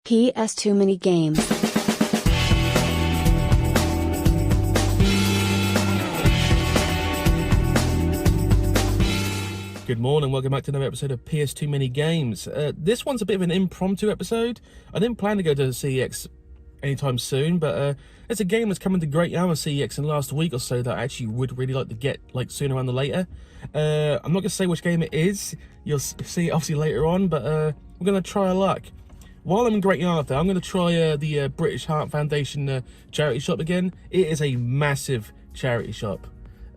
PS2 mini games. Good morning, welcome back to another episode of PS2 Mini Games. This one's a bit of an impromptu episode. I didn't plan to go to the CEX anytime soon, but there's a game that's coming to Great Yarmouth CEX in the last week or so that I actually would really like to get sooner rather than later. I'm not going to say which game it is. You'll see it obviously later on, but we're going to try our luck. While I'm in Great Yarmouth, though, I'm going to try the British Heart Foundation charity shop again. It is a massive charity shop.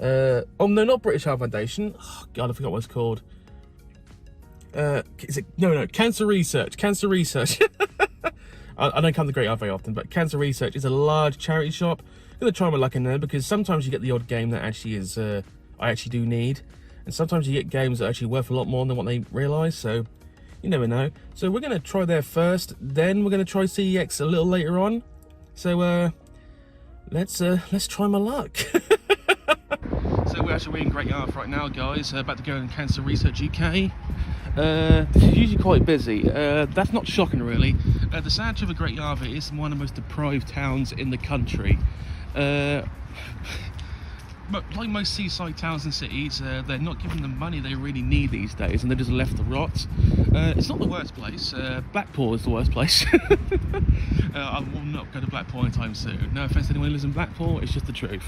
Oh no, not British Heart Foundation. Oh, God, I forgot what it's called. Is it? No, Cancer Research. Cancer Research. I don't come to Great Yarmouth very often, but Cancer Research is a large charity shop. I'm going to try my luck in there because sometimes you get the odd game that actually is I actually do need, and sometimes you get games that are actually worth a lot more than what they realise. So you never know. So we're going to try there first, then we're going to try CEX a little later on. So let's try my luck. So we're in Great Yarmouth right now, guys. About to go in Cancer Research UK. This is usually quite busy. That's not shocking, really. The sad truth of Great Yarmouth is one of the most deprived towns in the country. But like most seaside towns and cities, they're not given the money they really need these days, and they're just left to rot. It's not the worst place. Blackpool is the worst place. I will not go to Blackpool anytime soon. No offence to anyone who lives in Blackpool, it's just the truth.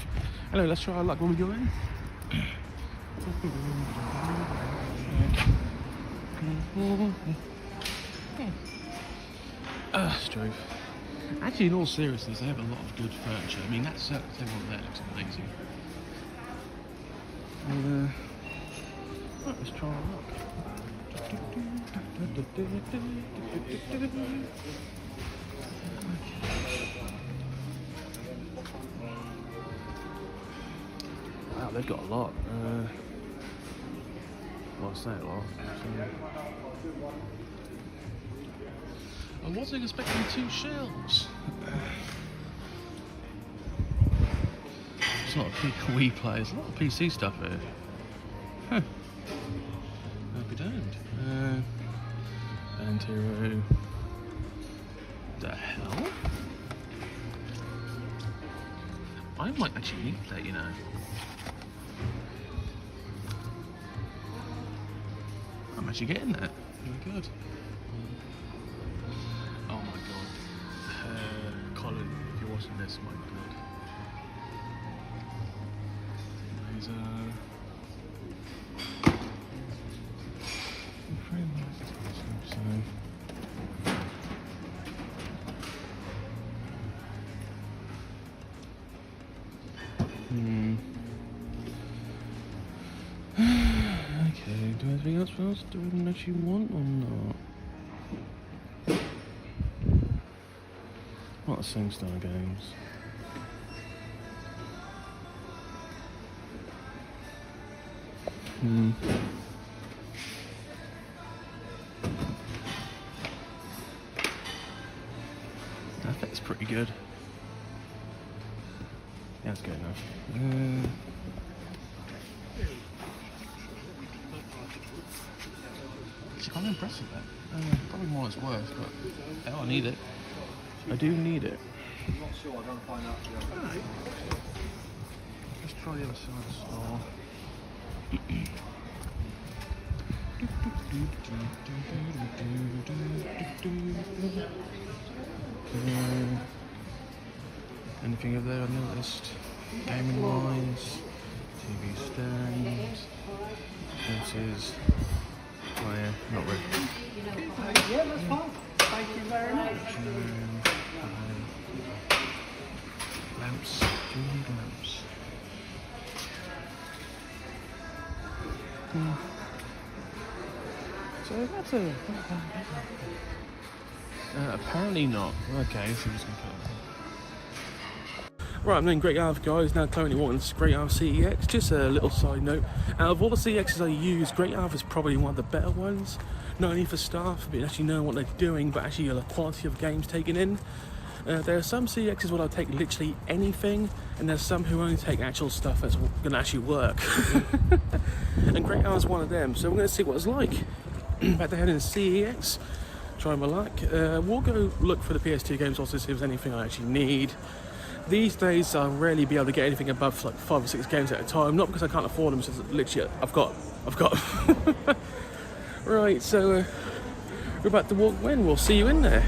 Anyway, let's try our luck. Where we going? Strove. Actually, in all seriousness, they have a lot of good furniture. I mean, that certain table there looks amazing. Right, let's try our luck. Wow, they've got a lot. Well, I say a lot. I wasn't expecting 2 shelves. It's not a big Wii play, there's a lot of PC stuff here. Huh. Hope we don't. And hero. The hell? I might actually need that, you know. I'm actually getting that. Very good. Oh my god. Colin, if you're watching this, my god. There's Okay, do anything else first? Do we actually want or not? What are SingStar games? That fits pretty good. Yeah, that's good enough. It's kind of impressive, that. Probably more it's worth, but hell, I need it. I do need it. I'm not sure, I'm going to find out. Alright. Let's try the other side of the store. Anything over there on the list? Gaming wise, TV stand, fences. Oh yeah, not really. Yeah, that's fine. Thank you very much. Lamps. Do you need lamps? So that's a... apparently not. Okay, so we're just going to put it. Right, I'm in Great Yarmouth, guys. Now currently walking to Great Yarmouth CEX. Just a little side note. Out of all the CEXs I use, Great Yarmouth is probably one of the better ones. Not only for staff, but actually knowing what they're doing, but actually the quality of games taken in. There are some CEXs where I'll take literally anything, and there's some who only take actual stuff that's going to actually work. And Great Yarmouth's one of them, so we're going to see what it's like. About to head into CEX, try my luck. We'll go look for the PS2 games also, see if there's anything I actually need. These days I'll rarely be able to get anything above like 5 or 6 games at a time, not because I can't afford them, so literally I've got. Right, so we're about to walk in, we'll see you in there.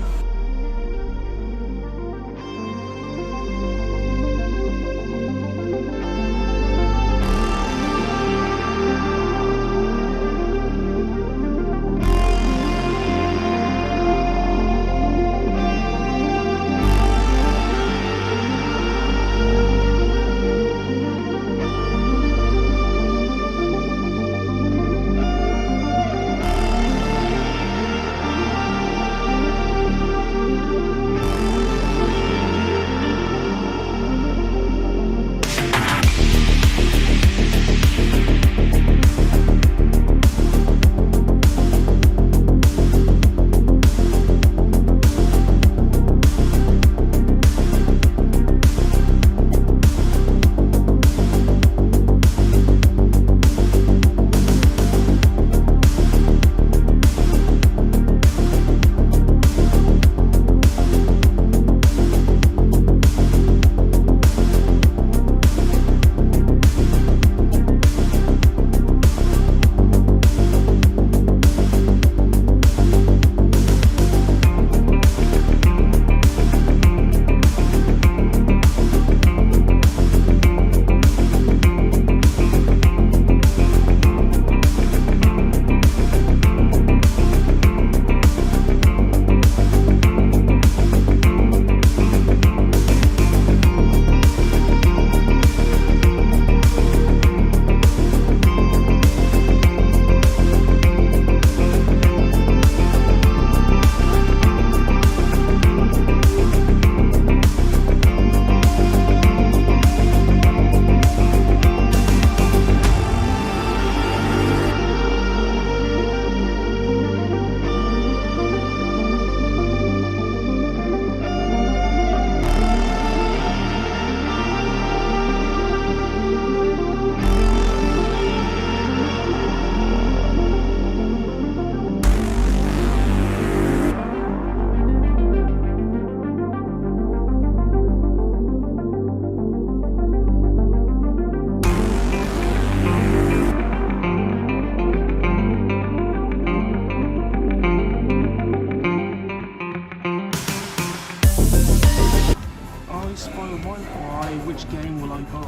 Which game will I buy?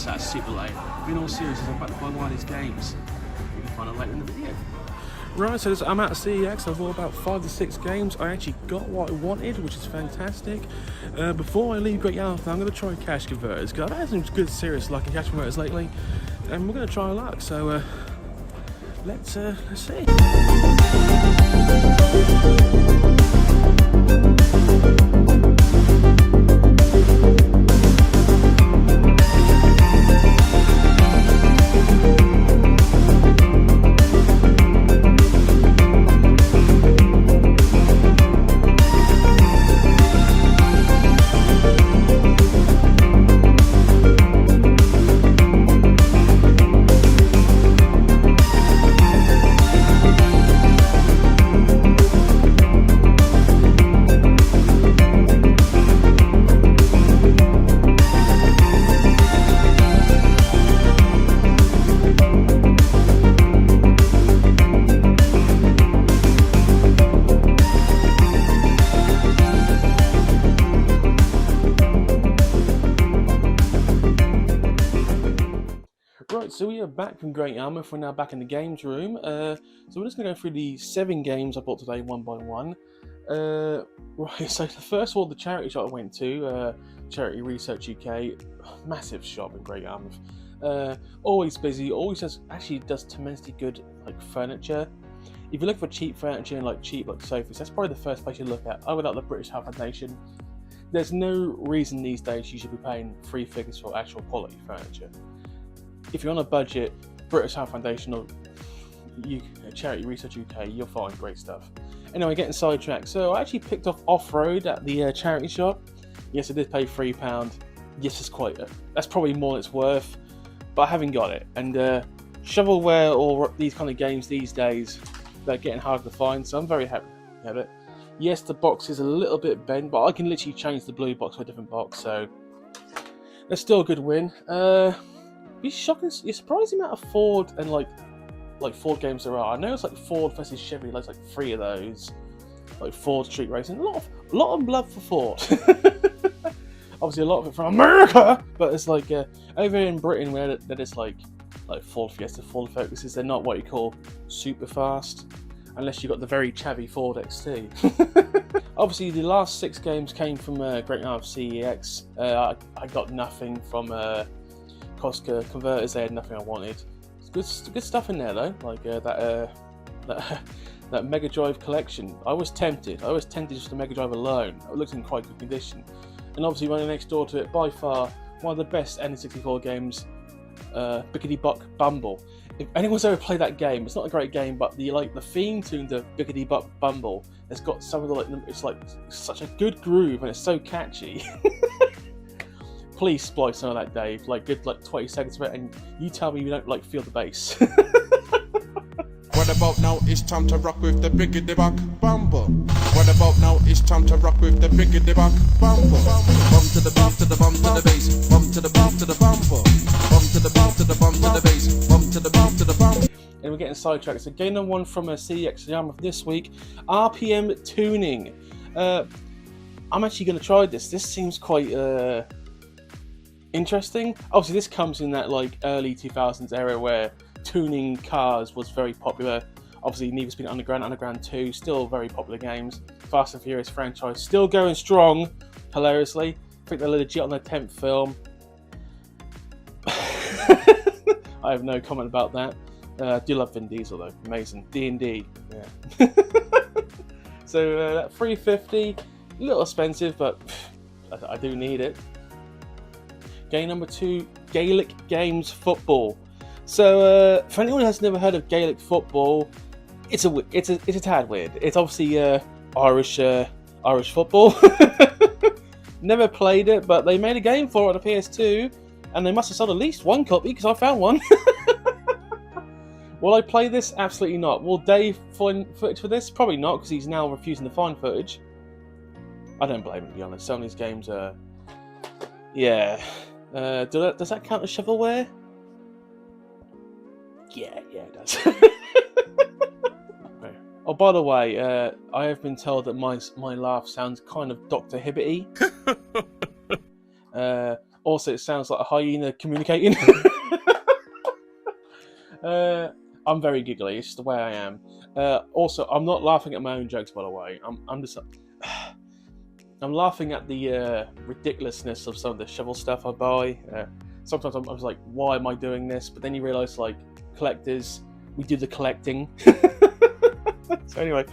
That's super late. In all seriousness, I'm about to buy one of these games. You can find it later in the video. Right, so I'm at CEX. I've bought about 5 to 6 games. I actually got what I wanted, which is fantastic. Before I leave Great Yarmouth, I'm going to try cash converters, because I've had some good serious luck in cash converters lately, and we're going to try our luck. So let's see. Right, so we are back from Great Yarmouth. We're now back in the games room. So we're just going to go through the 7 games I bought today, one by one. Right, so the first one, the charity shop I went to, Charity Research UK, massive shop in Great Yarmouth. Always busy, actually does tremendously good like furniture. If you look for cheap furniture and like cheap like sofas, that's probably the first place you look at. Oh, without the British Heart Foundation, there's no reason these days you should be paying 3 figures for actual quality furniture. If you're on a budget, British Heart Foundation or Charity Research UK, you'll find great stuff. Anyway, getting sidetracked. So I actually picked off Off-Road at the charity shop. Yes, I did pay £3. Yes, that's probably more than it's worth, but I haven't got it. And shovelware or these kind of games these days, they're getting harder to find, so I'm very happy to have it. Yes, the box is a little bit bent, but I can literally change the blue box to a different box, so that's still a good win. Be shocking. You're surprised the amount of Ford and like Ford games there are. I know it's like Ford versus Chevy, like 3 of those, like Ford Street Racing. A lot of love for Ford. Obviously, a lot of it from America, but it's like over in Britain where that is like Ford Fiesta, Ford Focuses. They're not what you call super fast, unless you've got the very chavvy Ford XT. Obviously, the last 6 games came from Great Yarmouth CEX. I got nothing from Costco Converters. They had nothing I wanted. It's good stuff in there though, like that Mega Drive collection. I was tempted just the Mega Drive alone. It looked in quite good condition. And obviously running next door to it, by far one of the best N64 games, Bickety Buck Bumble. If anyone's ever played that game, it's not a great game, but the theme tune to Bickety Buck Bumble, it's got some of the it's such a good groove and it's so catchy. Please splice some of that, Dave. Good 20 seconds of it, and you tell me you don't feel the bass. What about now? It's time to rock with the Biggity Buck Bumble. What about now? It's time to rock with the Biggity Buck Bumble. Bump to the bump to the bump to the bass. Bump to the bump to the bumble. Bump to the bump to the bump to the bass. Bump to the bump to the bump. And we're getting sidetracked. So game number 1 from CEX Yarmouth this week, RPM tuning. I'm actually going to try this. This seems quite interesting. Obviously, this comes in that early 2000s era where tuning cars was very popular. Obviously, Need for Speed Underground, Underground 2, still very popular games. Fast and Furious franchise still going strong, hilariously. I think they're legit on their 10th film. I have no comment about that. I do love Vin Diesel though, amazing. D&D, yeah. So that 350, a little expensive, but I do need it. Game number 2, Gaelic Games Football. So for anyone who has never heard of Gaelic football, it's a tad weird. It's obviously Irish football. Never played it, but they made a game for it on the PS2, and they must have sold at least 1 copy because I found one. Will I play this? Absolutely not. Will Dave find footage for this? Probably not, because he's now refusing to find footage. I don't blame him, to be honest. Some of these games are... Yeah. Does that count as shovelware? Yeah, it does. Oh, by the way, I have been told that my laugh sounds kind of Dr. Hibbity. Also, it sounds like a hyena communicating. I'm very giggly. It's just the way I am. Also, I'm not laughing at my own jokes, by the way. I'm laughing at the ridiculousness of some of the shovel stuff I buy. Sometimes I was like, why am I doing this? But then you realise, collectors, we do the collecting. So anyway,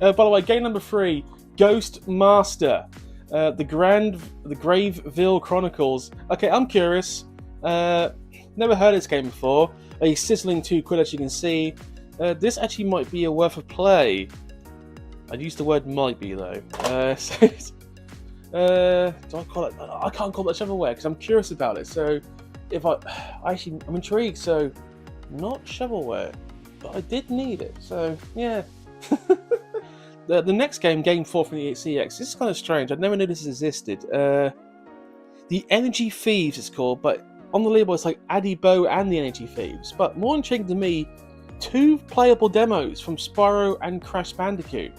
by the way, game number 3, Ghost Master, the Graveville Chronicles. Okay, I'm curious. Never heard of this game before. A sizzling £2, as you can see. This actually might be worth a play. I'd use the word might be though. Do I call it? I can't call it shovelware because I'm curious about it. So if I'm intrigued. So not shovelware, but I did need it. So yeah. The next game, game 4 from the CEX. This is kind of strange. I never knew this existed. The Energy Thieves it's called, but on the label it's like Addy Bow and the Energy Thieves. But more intriguing to me, 2 playable demos from Spyro and Crash Bandicoot.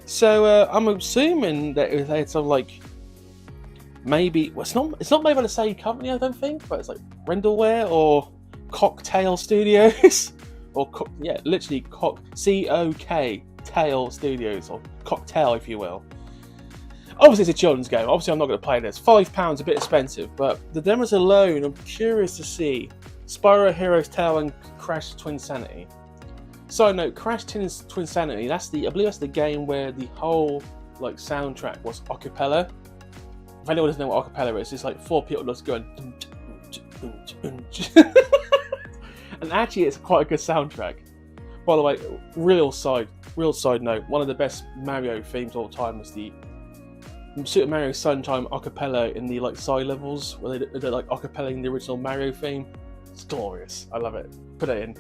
So I'm assuming that it had some maybe it's not made by the same company, I don't think, but it's like Rendelware or Cocktail Studios or literally COK Tail Studios, or Cocktail if you will. Obviously it's a children's game. Obviously I'm not going to play this. £5 a bit expensive, but the demos alone, I'm curious to see Spyro Heroes Tale and Crash Twinsanity. Side note, Crash Twinsanity, I believe that's the game where the whole soundtrack was a cappella. If anyone doesn't know what a cappella is, it's 4 people just going and actually it's quite a good soundtrack. By the way, real side note, one of the best Mario themes of all time is the Super Mario Sunshine a cappella in the side levels where they're a cappellaing the original Mario theme. It's glorious. I love it. Put it in.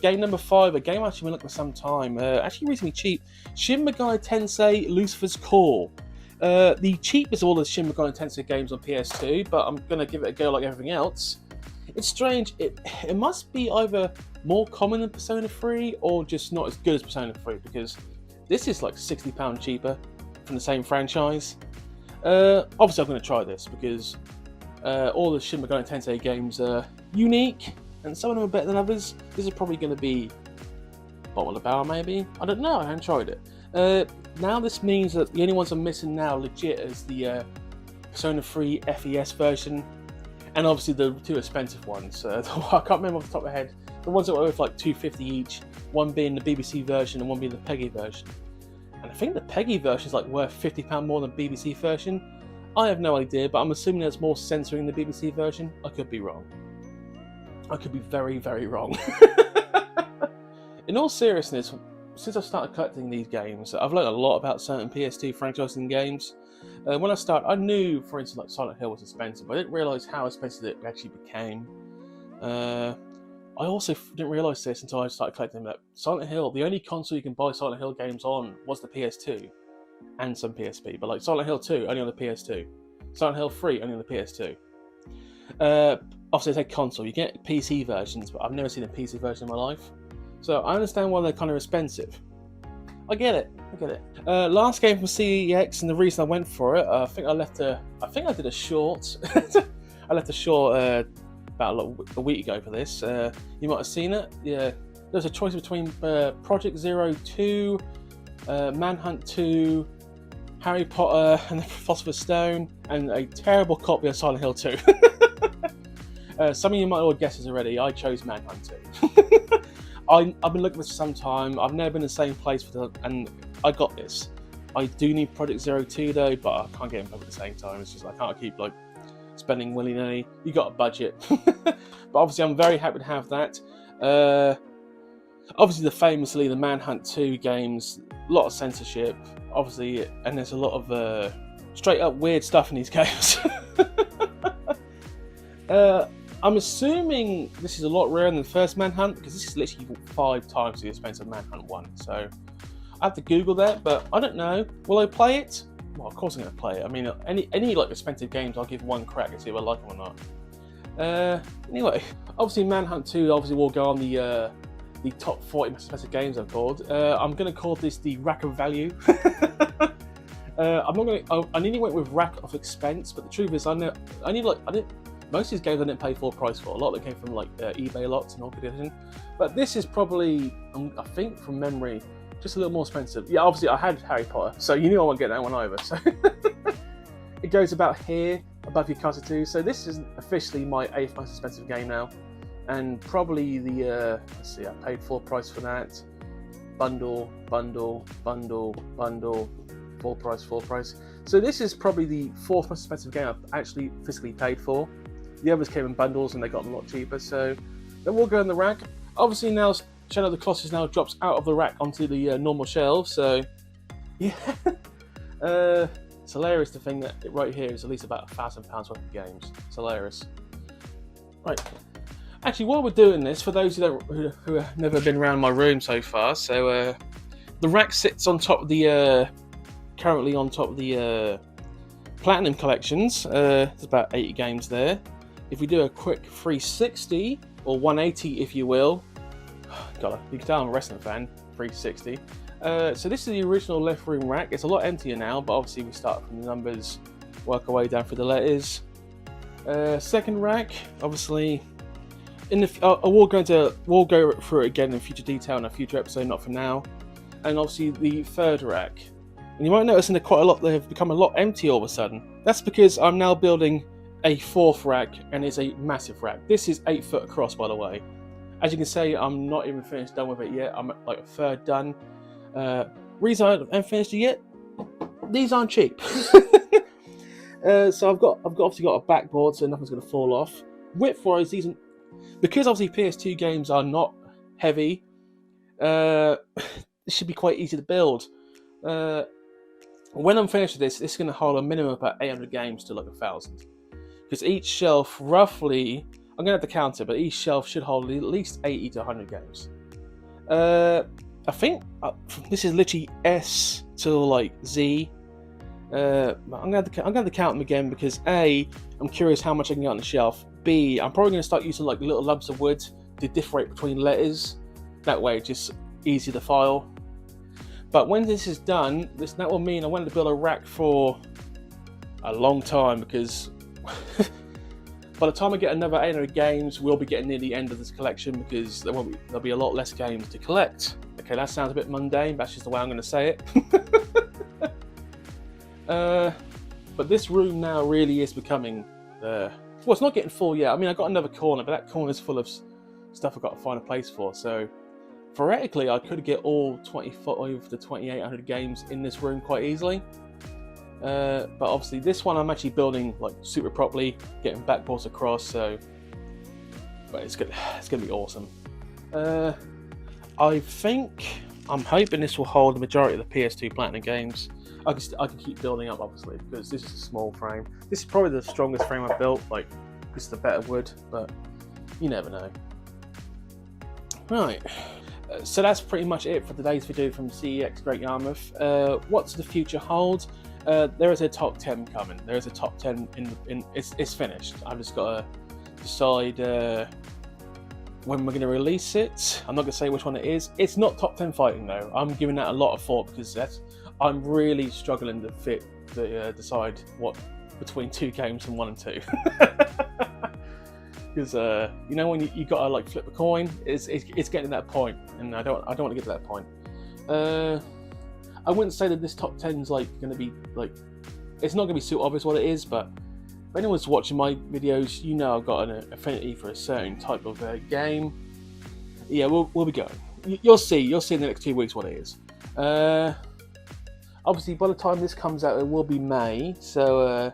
game number 5, a game I've actually been looking for some time. Actually reasonably cheap. Shin Megami Tensei Lucifer's Call. The cheapest of all the Shin Megami Tensei games on PS2, but I'm going to give it a go like everything else. It's strange. It must be either more common than Persona 3 or just not as good as Persona 3, because this is like £60 cheaper from the same franchise. Obviously, I'm going to try this because all the Shin Megami Tensei games are unique, and some of them are better than others. This is probably going to be bottom of the barrel, maybe. I don't know. I haven't tried it. Now this means that the only ones I'm missing now, legit, is the Persona 3 FES version, and obviously the two expensive ones. I can't remember off the top of my head. The ones that were worth like $250 each. One being the BBC version and one being the PEGI version. And I think the PEGI version is like worth £50 more than the BBC version. I have no idea, but I'm assuming there's more censoring in the BBC version. I could be wrong. I could be very, very wrong. In all seriousness, since I've started collecting these games, I've learned a lot about certain PS2 franchises and games. When I started, I knew, for instance, like Silent Hill was expensive, but I didn't realise how expensive it actually became. I also didn't realise this until I started collecting them, that Silent Hill, the only console you can buy Silent Hill games on was the PS2 and some PSP, but like Silent Hill 2 only on the PS2, Silent Hill 3 only on the PS2. Obviously I say console, you get PC versions, but I've never seen a PC version in my life, so I understand why they're kind of expensive. I get it. Last game from CEX, and the reason I went for it, I think I did a short. I left a short about a week ago for this. You might have seen it. Yeah, there's a choice between Project Zero 2, Manhunt 2, Harry Potter and the Philosopher's Stone, and a terrible copy of Silent Hill 2. Some of you might have guessed this already. I chose Manhunt 2. I've been looking for some time. I've never been in the same place and I got this. I do need Project Zero 2 though, but I can't get them both at the same time. It's just I can't keep like spending willy-nilly. You got a budget. But obviously I'm very happy to have that. Obviously famously the Manhunt 2 games, a lot of censorship, obviously, and there's a lot of straight up weird stuff in these games. I'm assuming this is a lot rarer than the first Manhunt, because this is literally 5 times the expensive Manhunt 1. So I have to Google that, but I don't know. Will I play it? Well, of course I'm going to play it. I mean, any like expensive games, I'll give one crack and see if I like them or not. Anyway, obviously Manhunt 2 obviously will go on the top 40 most expensive games I've called. I'm going to call this the rack of value. I nearly went with rack of expense, but the truth is most of these games I didn't pay full price for. A lot of them came from like eBay lots and all edition. But this is probably, I think from memory, just a little more expensive. Yeah, obviously I had Harry Potter, so you knew I wouldn't get that one either. So it goes about here, above your Casa 2. So this is officially my 8th most expensive game now. And probably the, let's see, I paid full price for that. Bundle, full price. So this is probably the 4th most expensive game I've actually physically paid for. The others came in bundles and they got them a lot cheaper, so then we'll go in the rack. Obviously now Shadow of the Colossus now drops out of the rack onto the normal shelves, so yeah. It's hilarious to think that right here is at least about £1,000 worth of games. It's hilarious. Right. Actually, while we're doing this, for those who have never been around my room so far, so the rack sits on top of the currently on top of the Platinum collections. There's about 80 games there. If we do a quick 360 or 180, if you will, God, you can tell I'm a wrestling fan. 360. So this is the original left room rack. It's a lot emptier now, but obviously we start from the numbers, work our way down through the letters. Second rack, obviously. We'll go through it again in future detail in a future episode, not for now. And obviously the third rack. And you might notice they've become a lot empty all of a sudden. That's because I'm now building a 4th rack, and it's a massive rack. This is 8 foot across, by the way. As you can see, I'm not even done with it yet. I'm like a third done. Reason I haven't finished it yet? These aren't cheap. So I've obviously got a backboard, so nothing's going to fall off. Width-wise, because obviously PS2 games are not heavy, it should be quite easy to build. When I'm finished with this is going to hold a minimum of about 800 games to like 1,000. Because each shelf, roughly, I'm going to have to count it, but each shelf should hold at least 80 to 100 games. I think this is literally S till like Z. I'm gonna have to count them again because A, I'm curious how much I can get on the shelf. B, I'm probably gonna start using like little lumps of wood to differentiate between letters. That way, it's just easy to file. But when this is done, that will mean I wanted to build a rack for a long time because by the time I get another 800 games, we'll be getting near the end of this collection because there'll be a lot less games to collect. Okay, that sounds a bit mundane, but that's just the way I'm going to say it. But this room now really is becoming, well, it's not getting full yet. I mean, I got another corner, but that corner's full of stuff I've got to find a place for. So theoretically, I could get all 25 to 2,800 games in this room quite easily. But obviously this one I'm actually building like super properly, getting backboards across, so but it's gonna be awesome. I'm hoping this will hold the majority of the PS2 Platinum games. I can keep building up obviously because this is a small frame. This is probably the strongest frame I've built, like because it's the better wood, but you never know. Right. So that's pretty much it for today's video from CEX Great Yarmouth. What's the future hold? There is a top 10 coming. There is a top 10 it's finished. I've just got to decide when we're going to release it. I'm not going to say which one it is. It's not top 10 fighting though. I'm giving that a lot of thought because I'm really struggling to decide what between 2 games and 1 and 2. Because you know when you got to like flip a coin, it's getting to that point, and I don't want to get to that point. I wouldn't say that this top 10 is like going to be like, it's not going to be super obvious what it is, but if anyone's watching my videos, you know I've got an affinity for a certain type of game. Yeah, we'll be going. You'll see in the next 2 weeks what it is. Obviously, by the time this comes out, it will be May. So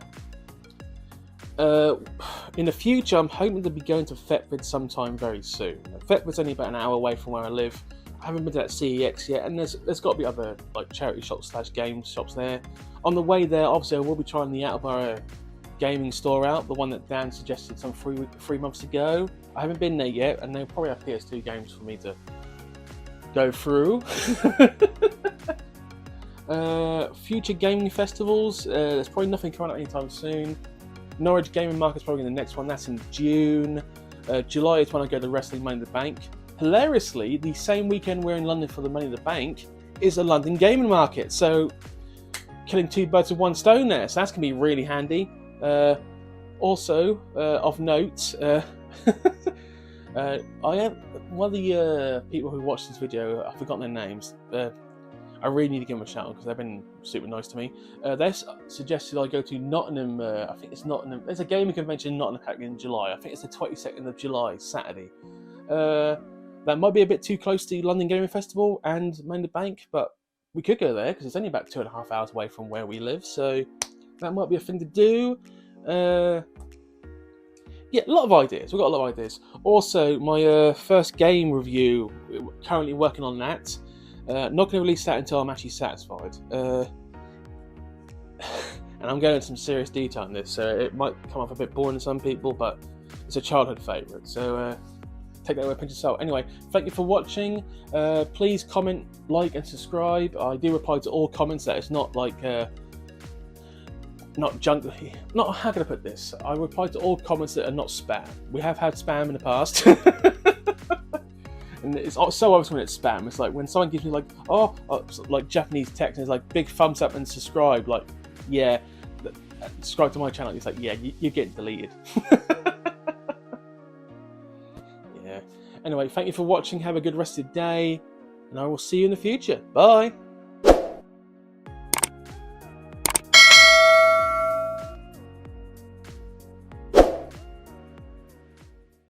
in the future, I'm hoping to be going to Thetford sometime very soon. Thetford's only about an hour away from where I live. I haven't been to that CEX yet, and there's got to be other like charity shops / games shops there. On the way there, obviously, I will be trying the Attleborough gaming store out, the one that Dan suggested some 3 months ago. I haven't been there yet, and they'll probably have PS2 games for me to go through. Future gaming festivals, there's probably nothing coming out anytime soon. Norwich Gaming Market's probably the next one, that's in June. July is when I go to Wrestling Money in the Bank. Hilariously, the same weekend we're in London for the Money in the Bank is a London Gaming Market, so killing 2 birds with 1 stone there, so that's going to be really handy. Also, of note, I have one of the people who watched this video, I've forgotten their names, I really need to give them a shout out because they've been super nice to me. They suggested I go to Nottingham, I think it's Nottingham, there's a gaming convention in Nottingham in July, I think it's the 22nd of July, Saturday. That might be a bit too close to London Gaming Festival and Money in the Bank, but we could go there because it's only about 2.5 hours away from where we live, so that might be a thing to do. Yeah, a lot of ideas. We've got a lot of ideas. Also, my first game review, currently working on that. Not going to release that until I'm actually satisfied. And I'm going into some serious detail on this, so it might come off a bit boring to some people, but it's a childhood favourite, so take that with a pinch of salt. Anyway, thank you for watching. Please comment, like, and subscribe. I do reply to all comments. That is not like not junk. Not, how can I put this? I reply to all comments that are not spam. We have had spam in the past. And it's so obvious when it's spam. It's like when someone gives me like, like Japanese text and it's like big thumbs up and subscribe. Like, yeah, subscribe to my channel. It's like, yeah, you're getting deleted. Yeah. Anyway, thank you for watching. Have a good rest of the day, and I will see you in the future. Bye.